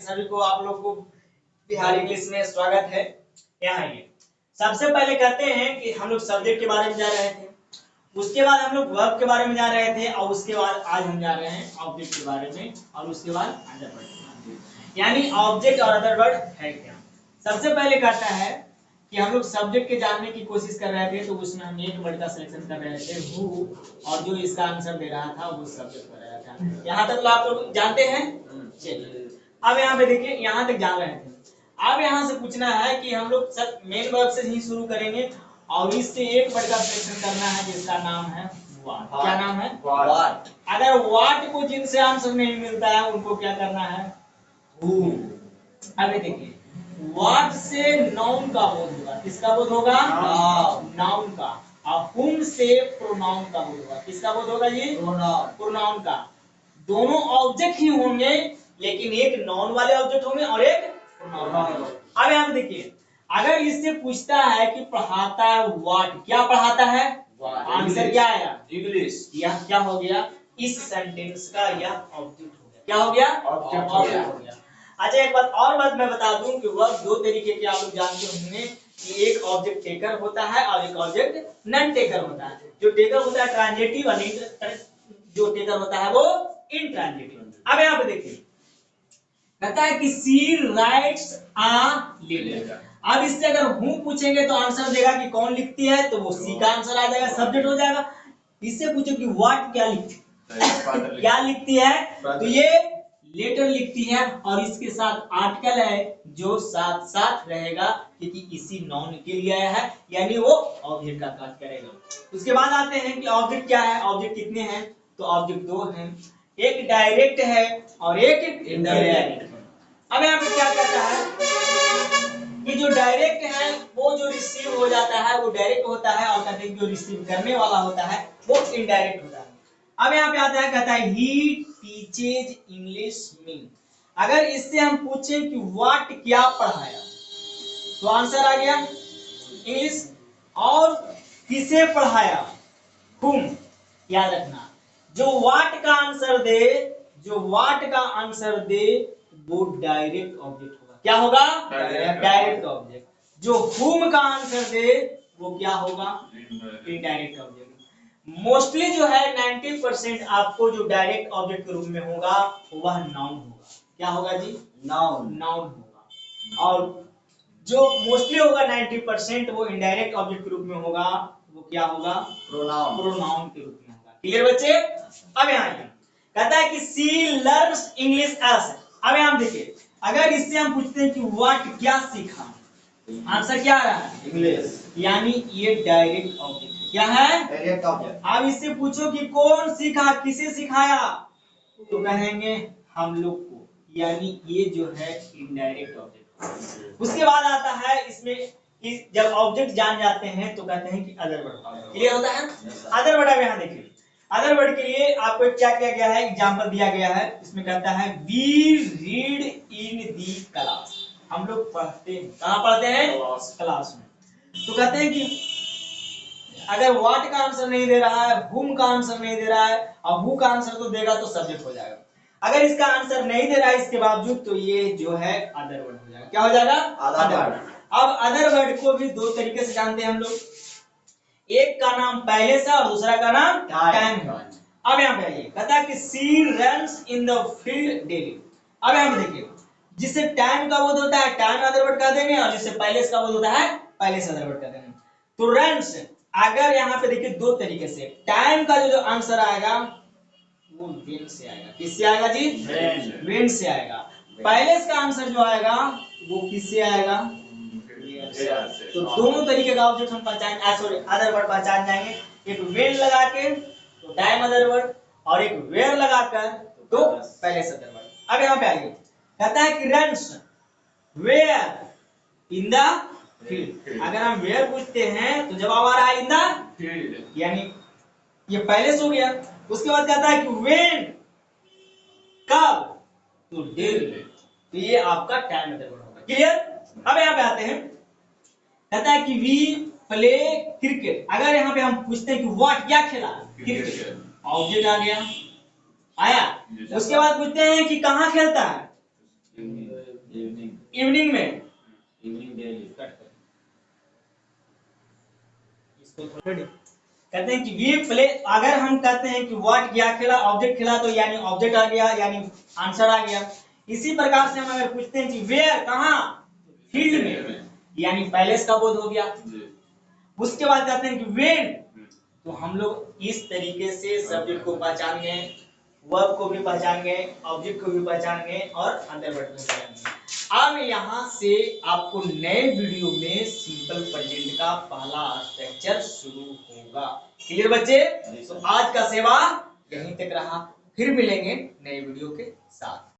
सभी को आप लोग को बिहार इंग्लिश में स्वागत है। यहाँ आइए। सबसे पहले कहते हैं कि हम लोग सब्जेक्ट के बारे में जा रहे थे, उसके बाद हम लोग वर्ब के बारे में जा रहे थे और उसके बाद आज हम जा रहे हैं ऑब्जेक्ट के बारे में और उसके बाद अदर वर्ड। यानी ऑब्जेक्ट और अदर वर्ड है क्या। सबसे पहले कहता है कि हम लोग सब्जेक्ट के जानने की कोशिश कर रहे थे, तो उसमें हम एक वर्ड का सिलेक्शन कर रहे थे हु, और जो इसका आंसर दे रहा था वो सब्जेक्ट कर रहा था। यहाँ तक तो आप लोग जानते हैं। चलिए अब यहाँ पे देखिए, यहाँ तक जान रहे थे। अब यहाँ से पूछना है कि हम लोग सब मेन वर्ब से ही शुरू करेंगे और इससे एक वर्ड का सिलेक्शन करना है जिसका नाम है व्हाट। क्या नाम है? व्हाट। अगर व्हाट को जिनसे आंसर नहीं मिलता है उनको क्या करना है? हु। अभी देखिए, व्हाट से नाउन का बोध होगा। किसका बोध होगा? नाउन का। और हुम से प्रोनाउन का बोध होगा। किसका बोध होगा जी? प्रोनाउन का। दोनों ऑब्जेक्ट ही होंगे, लेकिन एक नाउन वाले ऑब्जेक्ट होंगे और एक प्रोनाउन। अब यहाँ देखिए, अगर इससे पूछता है कि पढ़ाता है व्हाट, क्या पढ़ाता है? आंसर क्या आया? इंग्लिश। यह क्या हो गया? इस सेंटेंस का यह ऑब्जेक्ट हो गया। क्या हो गया? ऑब्जेक्ट हो गया। अच्छा, एक बात मैं बता दूं कि वर्ब दो तरीके के आप लोग जानते होंगे कि एक ऑब्जेक्ट टेकर होता है और एक ऑब्जेक्ट नॉन टेकर होता है। जो टेकर होता है ट्रांजिटिव और जो टेकर होता है वो इंट्रांजिटिव। अब यहाँ पे देखिए, कहता है कि सी राइट्स अ लेटर। अब इससे अगर हूं पूछेंगे तो आंसर देगा कि कौन लिखती है, तो वो सी का आंसर आ जाएगा, सब्जेक्ट हो जाएगा। इससे पूछो कि व्हाट क्या लिखती क्या लिखती है, तो ये लेटर लिखती है और इसके साथ आर्टिकल है जो साथ साथ रहेगा क्योंकि इसी नाउन के लिए आया है, यानी वो ऑब्जेक्ट का कार्य करेगा। उसके बाद आते हैं कि ऑब्जेक्ट क्या है। ऑब्जेक्ट कितने हैं? तो ऑब्जेक्ट दो हैं, एक डायरेक्ट है और एक इनडायरेक्ट है। अब यहाँ पे क्या कहता है कि जो डायरेक्ट है वो जो रिसीव हो जाता है वो डायरेक्ट होता है, और कहते हैं जो रिसीव करने वाला होता है वो इनडायरेक्ट होता है। अब यहाँ पे आता है, कहता है ही टीचेज इंग्लिश मी। अगर इससे हम पूछे कि व्हाट क्या पढ़ाया, तो आंसर आ गया इंग्लिश। और किसे पढ़ाया? हुम। याद रखना, जो व्हाट का आंसर दे वो डायरेक्ट ऑब्जेक्ट होगा। क्या होगा? Direct object. जो हुम का आंसर दे वो क्या होगा? Indirect object. मोस्टली जो है 90% आपको जो डायरेक्ट ऑब्जेक्ट के रूप में होगा वह नाउन होगा। क्या होगा जी? नाउन होगा। और जो मोस्टली होगा 90% वो इनडायरेक्ट ऑब्जेक्ट के रूप में होगा, वो क्या होगा? प्रोनाउन के रूप में होगा। क्लियर बच्चे? अब यहाँ कहता है कि सी लर्न्स इंग्लिश एज। अब यहाँ देखिए, अगर इससे हम पूछते हैं कि व्हाट क्या सीखा, आंसर क्या आ रहा है? इंग्लिश। यानी ये डायरेक्ट ऑब्जेक्ट है। क्या है? Direct object. अब इससे पूछो कि कौन सीखा, किसे सिखाया, तो कहेंगे हम लोग को, यानी ये जो है इनडायरेक्ट ऑब्जेक्ट। उसके बाद आता है इसमें कि जब ऑब्जेक्ट जान जाते हैं तो कहते हैं कि अदर वर्ड। क्लियर होता है? Other word. अब यहाँ देखिए, अदर वर्ड के लिए आपको क्या किया गया है, एग्जांपल दिया गया है। इसमें कहता है we read in the class. हम लोग पढ़ते हैं। कहाँ पढ़ते हैं? क्लास में। तो कहते हैं कि अगर व्हाट का आंसर नहीं दे रहा है, हुम का आंसर नहीं दे रहा है, और हु का आंसर तो देगा तो सब्जेक्ट हो जाएगा। अगर इसका आंसर नहीं दे रहा है इसके बावजूद, तो ये जो है अदर वर्ड हो जाएगा। क्या हो जाएगा? Other word. अब अदर वर्ड को भी दो तरीके से जानते हैं हम लोग, एक का नाम पहले से और दूसरा का नाम टाइम है। अब यहाँ पे आइए, कहता है कि she runs in the field daily. अब यहाँ पे देखिए, जिससे टाइम का बोध होता है टाइम अदर वर्ड कर देंगे, और जिससे पहले से का बोध होता है पहले से अदर वर्ड कर देंगे। तो रन्स, अगर यहाँ पे देखिए दो तरीके से, टाइम का जो आंसर आएगा वो वेन से आएगा। किससे आएगा जी? वेन से आएगा। पहले का आंसर जो आएगा वो किससे आएगा? तो दोनों तरीके का ऑब्जेक्ट हम पहचान, सॉरी अदर वर्ड पहचान जाएंगे। एक वेन लगा के तो टाइम अदर वर्ड, और एक वेयर लगाकर तो पहले से अदर वर्ड। अब यहाँ पे आइए, कहता है कि runs where in the field. अगर हम वेयर पूछते हैं तो जवाब आ रहा है इन द फील्ड, यानी ये पहले से हो गया। उसके बाद कहता है कि व्हेन, कब, तो डेली, तो ये आपका टाइम अदर वर्ड होगा। क्लियर? अब यहाँ पे आते हैं, कहता है कि वी प्ले क्रिकेट। अगर यहाँ पे हम पूछते हैं कि व्हाट क्या खेला, क्रिकेट, ऑब्जेक्ट आ गया, आया। उसके बाद पूछते हैं कि कहाँ खेलता है, इवनिंग में इसको थोड़ा कहते हैं कि वी प्ले, अगर हम कहते हैं कि व्हाट क्या खेला, ऑब्जेक्ट खेला, तो यानी ऑब्जेक्ट आ गया, यानी आंसर आ गया। इसी प्रकार से हम अगर पूछते हैं कि वेयर, कहाँ, फील्ड में, यानी पैलेस का बोध हो गया। उसके बाद कहते हैं कि व्हेन, तो हम लोग इस तरीके से सब्जेक्ट को पहचान गए, वर्ब को भी पहचान गए, ऑब्जेक्ट को भी पहचान गए और अंडरवर्ड को पहचान गए। अब यहाँ से आपको नए वीडियो में सिंपल प्रेजेंट का पहला स्ट्रक्चर शुरू होगा। क्लियर बच्चे? तो आज का सेवा यहीं तक रहा, फिर मिलेंगे नए वीडियो के साथ।